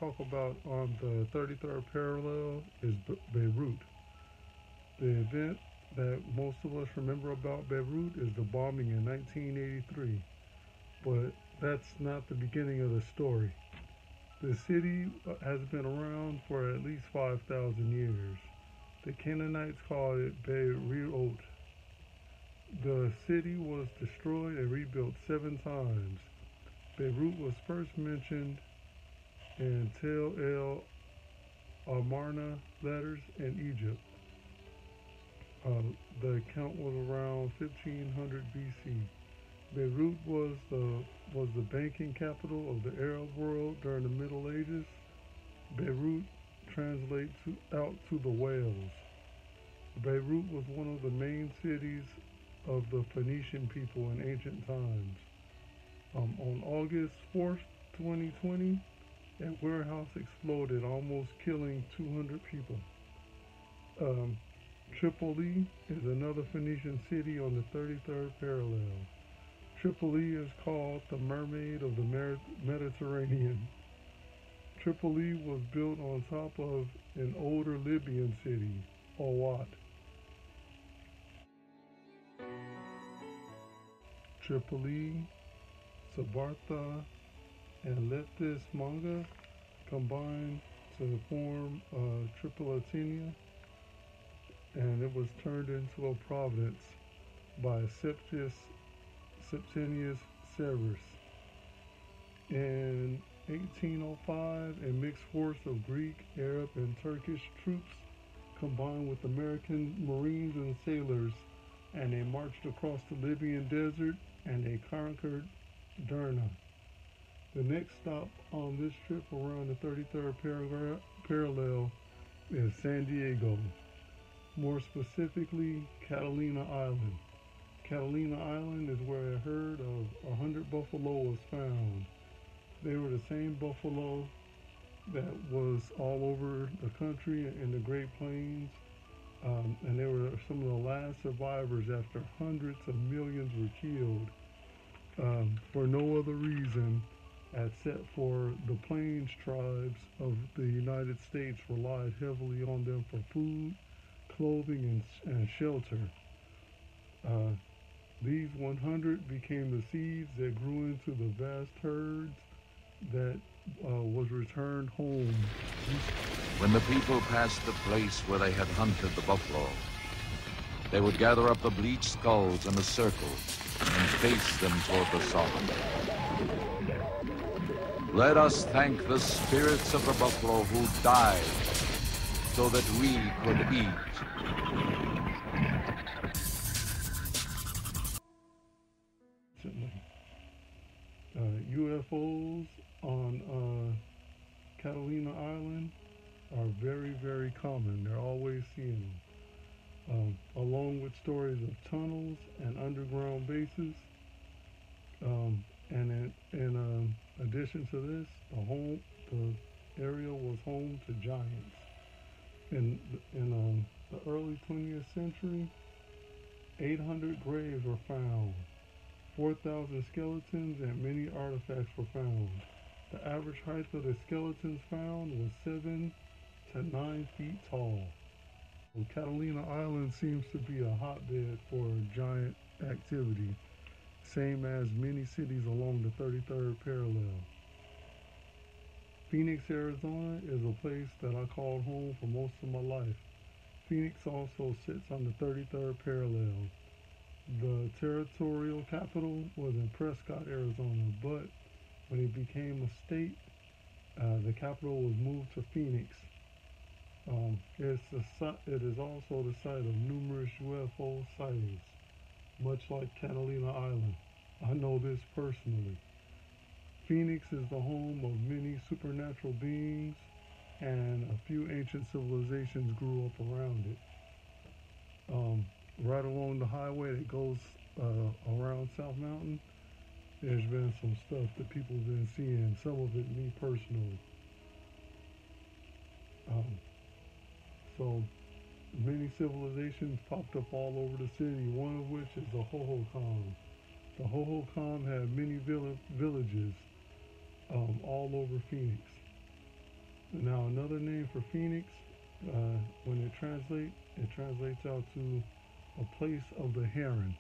talk about on the 33rd parallel is Beirut. The event that most of us remember about Beirut is the bombing in 1983, but that's not the beginning of the story. The city has been around for at least 5,000 years. The Canaanites called it Beirut. The city was destroyed and rebuilt 7 times. Beirut was first mentioned in Tel El Amarna letters in Egypt. The account was around 1500 BC. Beirut was the banking capital of the Arab world during the Middle Ages. Beirut translates out to the whales. Beirut was one of the main cities of the Phoenician people in ancient times. On August 4th, 2020, a warehouse exploded, almost killing 200 people. Um, Tripoli is another Phoenician city on the 33rd parallel. Tripoli is called the Mermaid of the Mediterranean. Tripoli was built on top of an older Libyan city, Owat. Tripoli, Sabartha, and Leptis Manga combined to form Tripolitania, and it was turned into a province by Septimius Severus. In 1805, a mixed force of Greek, Arab, and Turkish troops combined with American Marines and sailors, and they marched across the Libyan desert and they conquered Derna. The next stop on this trip around the 33rd parallel is San Diego, more specifically Catalina Island. Catalina Island is where a herd of 100 buffalo was found. They were the same buffalo that was all over the country in the Great Plains, and they were some of the last survivors after hundreds of millions were killed for no other reason except for the Plains tribes of the United States relied heavily on them for food, clothing, and shelter. Uh, these 100 became the seeds that grew into the vast herds that was returned home. When the people passed the place where they had hunted the buffalo, they would gather up the bleached skulls in a circle and face them toward the sun. Let us thank the spirits of the buffalo who died so that we could eat. UFOs on Catalina Island are very, very common. They're always seeing them, along with stories of tunnels and underground bases. And in addition to this, the area was home to giants. In the early 20th century, 800 graves were found, 4,000 skeletons, and many artifacts were found. The average height of the skeletons found was 7 to 9 feet tall. Well, Catalina Island seems to be a hotbed for giant activity, same as many cities along the 33rd parallel. Phoenix, Arizona is a place that I called home for most of my life. Phoenix also sits on the 33rd parallel. The territorial capital was in Prescott, Arizona, but when it became a state, the capital was moved to Phoenix. It is also the site of numerous UFO sightings, much like Catalina Island. I know this personally. Phoenix is the home of many supernatural beings, and a few ancient civilizations grew up around it. Right along the highway that goes around South Mountain, there's been some stuff that people have been seeing, some of it me personally. So many civilizations popped up all over the city, one of which is the Hohokam. The Hohokam had many villages all over Phoenix. Now another name for Phoenix, when it translates out to a place of the heron.